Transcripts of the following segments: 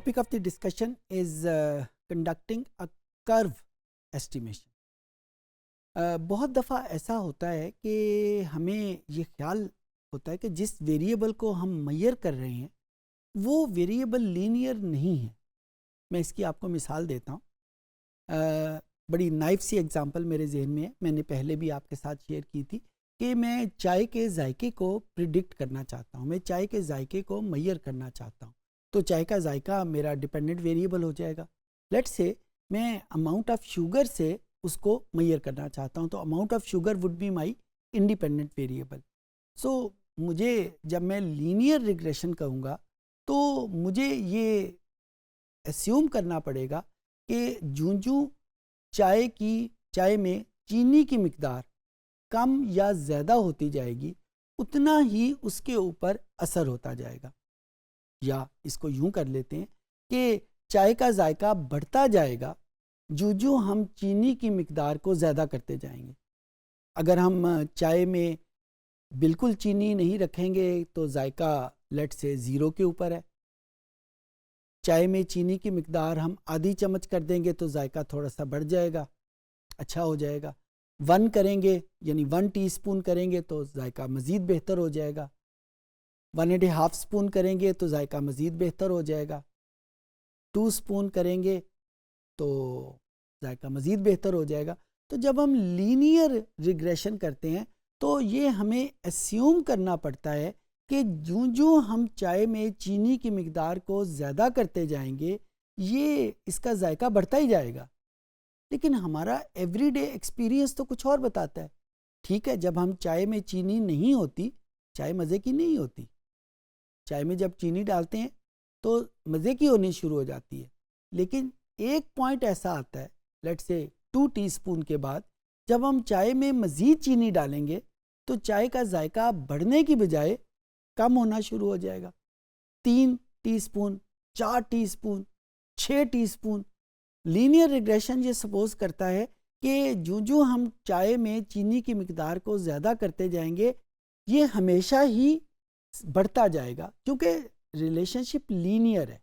topic of the discussion is conducting a curve estimation. बहुत दफ़ा ऐसा होता है कि हमें ये ख्याल होता है कि जिस वेरिएबल को हम मेजर कर रहे हैं वो वेरिएबल लीनियर नहीं है. मैं इसकी आपको मिसाल देता हूँ. बड़ी नाइफ सी एग्जांपल मेरे जहन में है, मैंने पहले भी आपके साथ शेयर की थी कि मैं चाय के जायके को प्रिडिक्ट करना चाहता हूँ, मैं चाय के जायके को मेजर करना चाहता हूँ. तो चाय का जायका मेरा डिपेंडेंट वेरिएबल हो जाएगा. लेट्स से मैं अमाउंट ऑफ शुगर से उसको मेजर करना चाहता हूँ, तो amount of sugar would be my independent variable. So मुझे जब मैं लीनियर रिग्रेशन कहूँगा तो मुझे ये एस्यूम करना पड़ेगा कि जूं चाय में चीनी की मिकदार कम या ज़्यादा होती जाएगी उतना ही उसके ऊपर असर होता जाएगा. या इसको यूं कर लेते हैं कि चाय का जायका बढ़ता जाएगा जो हम चीनी की मिकदार को ज़्यादा करते जाएंगे. अगर हम चाय में बिल्कुल चीनी नहीं रखेंगे तो जायका लेट से 0 के ऊपर है. चाय में चीनी की मिकदार हम आधी चम्मच कर देंगे तो जायका थोड़ा सा बढ़ जाएगा, अच्छा हो जाएगा. 1 करेंगे यानी 1 टीस्पून करेंगे तो जायका मज़ीद बेहतर हो जाएगा. 1.5 स्पून करेंगे तो जायका मज़ीद बेहतर हो जाएगा. 2 स्पून करेंगे तो जायका मज़ीद बेहतर हो जाएगा. तो जब हम लीनियर रिग्रेशन करते हैं तो ये हमें एस्यूम करना पड़ता है कि जो हम चाय में चीनी की मिकदार को ज़्यादा करते जाएंगे ये इसका जायका बढ़ता ही जाएगा. लेकिन हमारा एवरीडे एक्सपीरियंस तो कुछ और बताता है. ठीक है, जब हम चाय में चीनी नहीं होती, चाय मज़े की नहीं होती. चाय में जब चीनी डालते हैं तो मज़े की होनी शुरू हो जाती है. लेकिन एक पॉइंट ऐसा आता है, लेट्स से 2 टीस्पून के बाद जब हम चाय में मज़ीद चीनी डालेंगे तो चाय का जायका बढ़ने की बजाय कम होना शुरू हो जाएगा. 3 teaspoon, 4 teaspoon, 6 teaspoon. Linear regression ये सपोज करता है कि जो हम चाय में चीनी की मिकदार को ज़्यादा करते जाएंगे ये हमेशा ही बढ़ता जाएगा, क्योंकि रिलेशनशिप लीनियर है,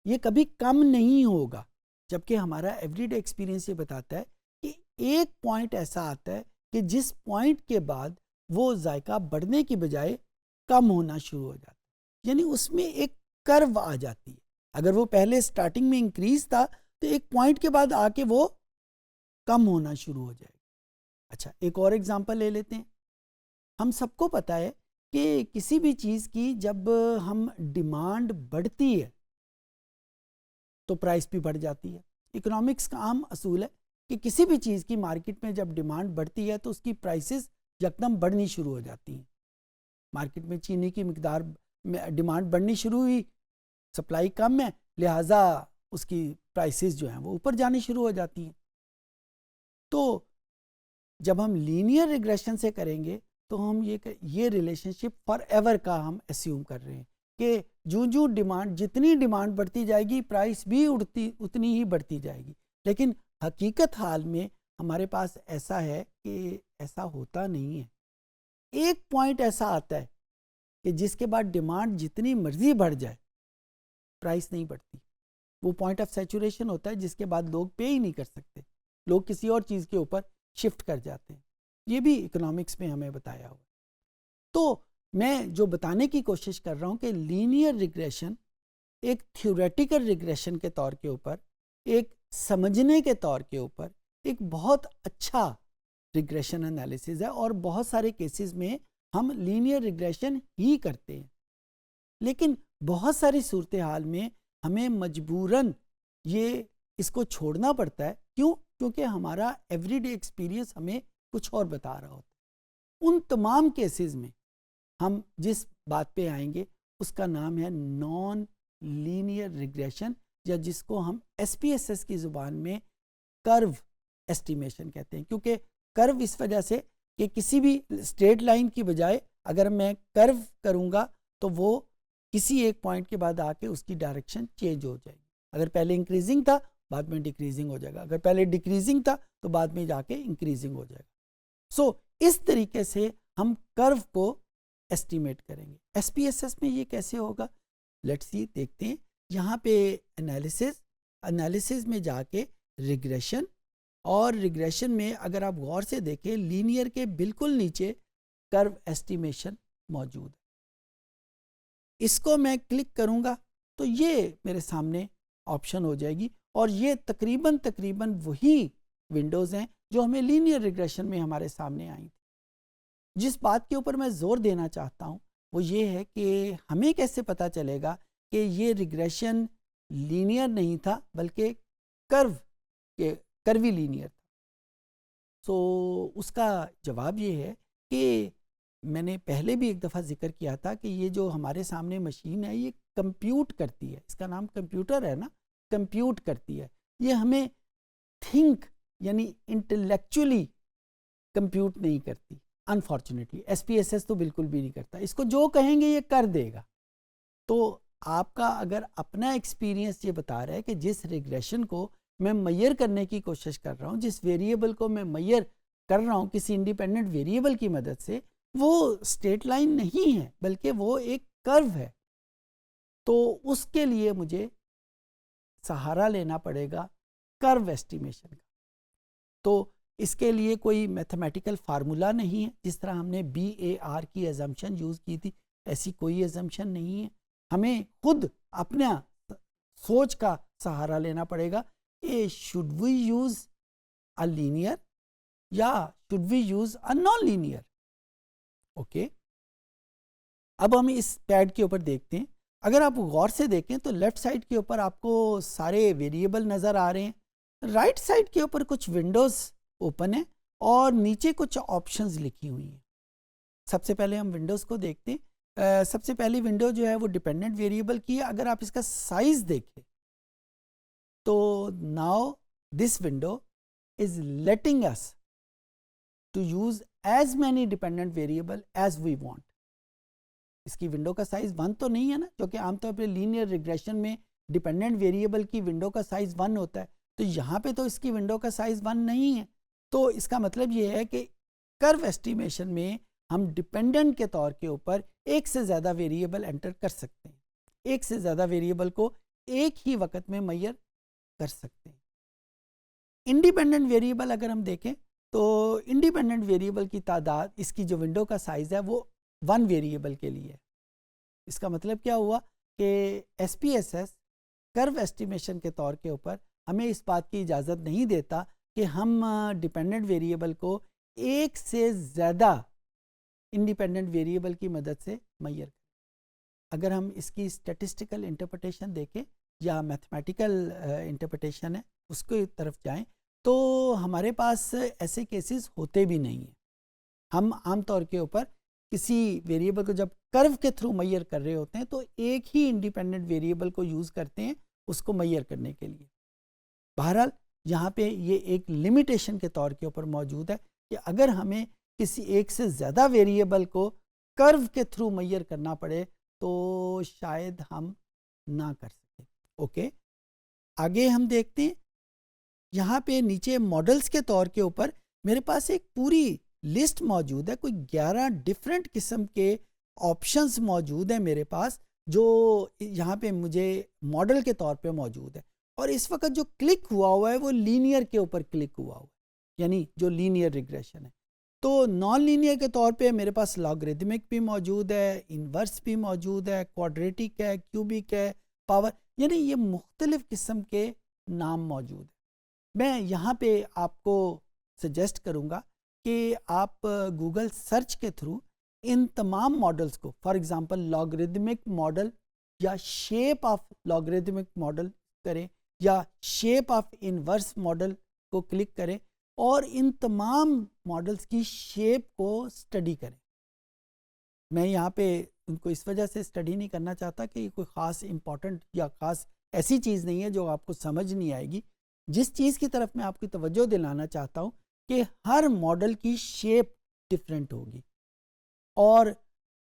ये कभी कम नहीं होगा. जबकि हमारा एवरीडे एक्सपीरियंस ये बताता है कि एक पॉइंट ऐसा आता है कि जिस पॉइंट के बाद वो जायका बढ़ने की बजाय कम होना शुरू हो जाता है, यानी उसमें एक कर्व आ जाती है. अगर वो पहले स्टार्टिंग में इंक्रीज था तो एक पॉइंट के बाद आके वो कम होना शुरू हो जाएगा. अच्छा, एक और एग्जांपल ले लेते हैं. हम सबको पता है कि किसी भी चीज़ की जब हम डिमांड बढ़ती है तो प्राइस भी बढ़ जाती है. इकोनॉमिक्स का आम असूल है कि किसी भी चीज़ की मार्केट में जब डिमांड बढ़ती है तो उसकी प्राइसेस यकदम बढ़नी शुरू हो जाती हैं. मार्केट में चीनी की मिकदार में डिमांड बढ़नी शुरू हुई, सप्लाई कम है, लिहाजा उसकी प्राइसेस जो हैं वो ऊपर जानी शुरू हो जाती हैं. तो जब हम लीनियर रिग्रेशन से करेंगे तो हम ये रिलेशनशिप फॉर एवर का हम एस्यूम कर रहे हैं कि जो डिमांड जितनी डिमांड बढ़ती जाएगी प्राइस भी उतनी ही बढ़ती जाएगी. लेकिन हकीकत हाल में हमारे पास ऐसा है कि ऐसा होता नहीं है. एक पॉइंट ऐसा आता है कि जिसके बाद डिमांड जितनी मर्जी बढ़ जाए प्राइस नहीं बढ़ती. वो पॉइंट ऑफ सैचुरेशन होता है जिसके बाद लोग पे ही नहीं कर सकते, लोग किसी और चीज़ के ऊपर शिफ्ट कर जाते हैं. ये भी इकोनॉमिक्स में हमें बताया हुआ. तो मैं जो बताने की कोशिश कर रहा हूँ कि लीनियर रिग्रेशन एक थ्योरेटिकल रिग्रेशन के तौर के ऊपर, एक समझने के तौर के ऊपर एक बहुत अच्छा रिग्रेशन एनालिसिस है और बहुत सारे केसेस में हम लीनियर रिग्रेशन ही करते हैं. लेकिन बहुत सारी सूरत हाल में हमें मजबूरन ये इसको छोड़ना पड़ता है. क्यों? क्योंकि हमारा एवरीडे एक्सपीरियंस हमें कुछ और बता रहा होता है. उन तमाम केसेस में हम जिस बात पे आएंगे उसका नाम है नॉन लीनियर रिग्रेशन, या जिसको हम SPSS की ज़ुबान में कर्व एस्टिमेशन कहते हैं. क्योंकि कर्व इस वजह से कि किसी भी स्ट्रेट लाइन की बजाय अगर मैं कर्व करूँगा तो वो किसी एक पॉइंट के बाद आके उसकी डायरेक्शन चेंज हो जाएगी. अगर पहले इंक्रीजिंग था बाद में डिक्रीजिंग हो जाएगा, अगर पहले डिक्रीजिंग था तो बाद में जाके इंक्रीजिंग हो जाएगा. सो इस तरीके से हम कर्व को एस्टिमेट करेंगे. SPSS में ये कैसे होगा, लेट्स सी देखते हैं यहाँ पे एनालिसिस में जाके रिग्रेशन, और रिग्रेशन में अगर आप गौर से देखें लीनियर के बिल्कुल नीचे कर्व एस्टिमेशन मौजूद है। इसको मैं क्लिक करूँगा तो ये मेरे सामने ऑप्शन हो जाएगी, और ये तकरीबन वही विंडोज़ हैं जो हमें लीनियर रिग्रेशन में हमारे सामने आई थी। जिस बात के ऊपर मैं ज़ोर देना चाहता हूँ वो ये है कि हमें कैसे पता चलेगा कि ये रिग्रेशन लीनियर नहीं था बल्कि कर्वी लीनियर था। सो उसका जवाब ये है कि मैंने पहले भी एक दफ़ा जिक्र किया था कि ये जो हमारे सामने मशीन है ये कंप्यूट करती है, इसका नाम कंप्यूटर है ना, कंप्यूट करती है। ये हमें थिंक यानी इंटेलेक्चुअली कंप्यूट नहीं करती अनफॉर्चुनेटली। SPSS तो बिल्कुल भी नहीं करता, इसको जो कहेंगे ये कर देगा। तो आपका अगर अपना एक्सपीरियंस ये बता रहा है कि जिस रिग्रेशन को मैं मेजर करने की कोशिश कर रहा हूँ, जिस वेरिएबल को मैं मेजर कर रहा हूँ किसी इंडिपेंडेंट वेरिएबल की मदद से, वो स्ट्रेट लाइन नहीं है बल्कि वो एक कर्व है, तो उसके लिए मुझे सहारा लेना पड़ेगा कर्व एस्टिमेशन का। तो इसके लिए कोई मैथमेटिकल फार्मूला नहीं है, जिस तरह हमने BAR की एजम्पशन यूज़ की थी ऐसी कोई एजम्पशन नहीं है। हमें खुद अपना सोच का सहारा लेना पड़ेगा कि should we use a linear या should we use a non linear. Okay, अब हम इस पैड के ऊपर देखते हैं। अगर आप गौर से देखें तो लेफ्ट साइड के ऊपर आपको सारे वेरिएबल नज़र आ रहे हैं, राइट साइड के ऊपर कुछ विंडोज़ ओपन है और नीचे कुछ ऑप्शंस लिखी हुई हैं। सबसे पहले हम विंडोज़ को देखते हैं। सबसे पहली विंडो जो है वो डिपेंडेंट वेरिएबल की है। अगर आप इसका साइज़ देखें तो now this window is letting us to use as many dependent variable as we want. इसकी विंडो का साइज़ 1 तो नहीं है ना, क्योंकि आमतौर पर लीनियर रिग्रेशन में डिपेंडेंट वेरिएबल की विंडो का साइज़ 1 होता है, तो यहाँ पे तो इसकी विंडो का साइज़ 1 नहीं है। तो इसका मतलब ये है कि कर्व एस्टिमेशन में हम डिपेंडेंट के तौर के ऊपर एक से ज़्यादा वेरिएबल एंटर कर सकते हैं, एक से ज़्यादा वेरिएबल को एक ही वक्त में मेजर कर सकते हैं। इंडिपेंडेंट वेरिएबल अगर हम देखें तो इंडिपेंडेंट वेरिएबल की तादाद, इसकी जो विंडो का साइज़ है वो 1 वेरिएबल के लिए है। इसका मतलब क्या हुआ कि SPSS कर्व एस्टिमेशन के तौर के ऊपर हमें इस बात की इजाज़त नहीं देता कि हम डिपेंडेंट वेरिएबल को एक से ज़्यादा इंडिपेंडेंट वेरिएबल की मदद से मेजर करें। अगर हम इसकी स्टैटिस्टिकल इंटरप्रिटेशन देखें या मैथमेटिकल इंटरप्रिटेशन है उसके तरफ जाएं तो हमारे पास ऐसे केसेस होते भी नहीं हैं। हम आम तौर के ऊपर किसी वेरिएबल को जब कर्व के थ्रू मेजर कर रहे होते हैं तो एक ही इंडिपेंडेंट वेरिएबल को यूज़ करते हैं उसको मेजर करने के लिए। बहरहाल यहाँ पे ये एक लिमिटेशन के तौर के ऊपर मौजूद है कि अगर हमें किसी एक से ज़्यादा वेरिएबल को कर्व के थ्रू मेजर करना पड़े तो शायद हम ना कर सकें। ओके, आगे हम देखते हैं। यहाँ पे नीचे मॉडल्स के तौर के ऊपर मेरे पास एक पूरी लिस्ट मौजूद है, कोई 11 डिफरेंट किस्म के ऑप्शंस मौजूद हैं मेरे पास, जो यहाँ पे मुझे मॉडल के तौर पे मौजूद है। और इस वक्त जो क्लिक हुआ है वो लीनियर के ऊपर क्लिक हुआ है, यानी जो लीनियर रिग्रेशन है। तो नॉन लीनियर के तौर पे मेरे पास लॉगरिदमिक भी मौजूद है, इन्वर्स भी मौजूद है, क्वाड्रेटिक है, क्यूबिक है, पावर, यानी ये मुख्तलिफ किस्म के नाम मौजूद है। मैं यहाँ पे आपको सजेस्ट करूँगा कि आप गूगल सर्च के थ्रू इन तमाम मॉडल्स को, फॉर एग्जांपल लॉगरिदमिक मॉडल या शेप ऑफ लॉगरिदमिक मॉडल करें या शेप ऑफ इन्वर्स मॉडल को क्लिक करें और इन तमाम मॉडल्स की शेप को स्टडी करें। मैं यहाँ पे उनको इस वजह से स्टडी नहीं करना चाहता कि कोई ख़ास इम्पॉर्टेंट या ख़ास ऐसी चीज़ नहीं है जो आपको समझ नहीं आएगी। जिस चीज़ की तरफ मैं आपकी तवज्जो दिलाना चाहता हूँ कि हर मॉडल की शेप डिफरेंट होगी, और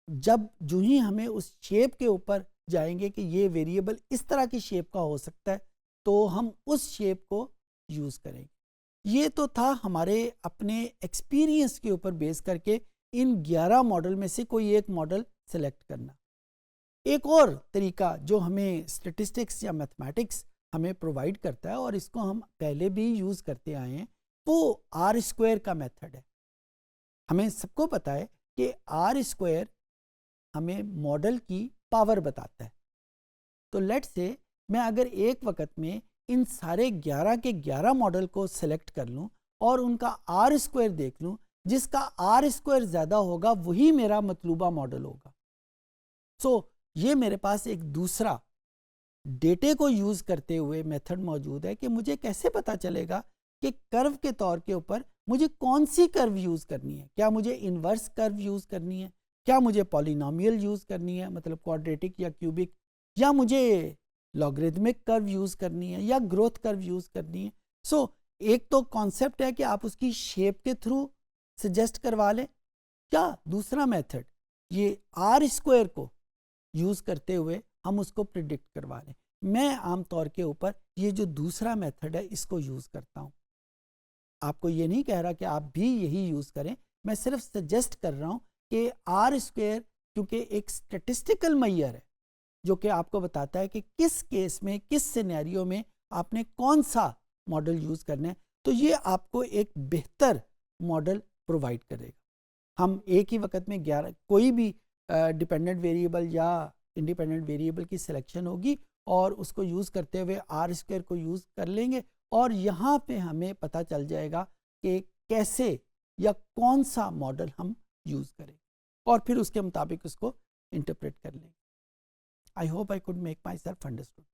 जब जो ही हमें उस शेप के ऊपर जाएंगे कि ये वेरिएबल इस तरह की शेप का हो सकता है तो हम उस शेप को यूज़ करेंगे। ये तो था हमारे अपने एक्सपीरियंस के ऊपर बेस करके इन 11 मॉडल में से कोई एक मॉडल सेलेक्ट करना। एक और तरीका जो हमें स्टैटिस्टिक्स या मैथमेटिक्स हमें प्रोवाइड करता है और इसको हम पहले भी यूज़ करते आए हैं, वो आर स्क्वायर का मेथड है। हमें सबको पता है कि आर स्क्वायर हमें मॉडल की पावर बताता है। तो लेट्स से मैं अगर एक वक्त में इन सारे 11 के 11 मॉडल को सिलेक्ट कर लूं और उनका आर स्क्वायर देख लूं, जिसका आर स्क्वायर ज़्यादा होगा वही मेरा मतलूबा मॉडल होगा। सो ये मेरे पास एक दूसरा डेटे को यूज़ करते हुए मेथड मौजूद है कि मुझे कैसे पता चलेगा कि कर्व के तौर के ऊपर मुझे कौन सी कर्व यूज़ करनी है। क्या मुझे इन्वर्स कर्व यूज़ करनी है, क्या मुझे पॉलिनोमियल यूज़ करनी है मतलब क्वाड्रेटिक या क्यूबिक, या मुझे लॉगरिथमिक कर्व यूज़ करनी है या ग्रोथ कर्व यूज़ करनी है। सो एक तो कॉन्सेप्ट है कि आप उसकी शेप के थ्रू सजेस्ट करवा लें, या दूसरा मेथड ये आर स्क्वायर को यूज़ करते हुए हम उसको प्रिडिक्ट करवा लें। मैं आमतौर के ऊपर ये जो दूसरा मेथड है इसको यूज़ करता हूँ। आपको ये नहीं कह रहा कि आप भी यही यूज़ करें, मैं सिर्फ सजेस्ट कर रहा हूँ कि आर स्क्वायर क्योंकि एक स्टैटिस्टिकल मैयर है जो कि आपको बताता है कि किस केस में किस सिनेरियो में आपने कौन सा मॉडल यूज़ करना है, तो ये आपको एक बेहतर मॉडल प्रोवाइड करेगा। हम एक ही वक्त में 11 कोई भी डिपेंडेंट वेरिएबल या इंडिपेंडेंट वेरिएबल की सिलेक्शन होगी और उसको यूज़ करते हुए आर स्क्वायर को यूज़ कर लेंगे और यहाँ पे हमें पता चल जाएगा कि कैसे या कौन सा मॉडल हम यूज़ करें और फिर उसके मुताबिक उसको इंटरप्रेट कर लेंगे। I hope I could make my self understood.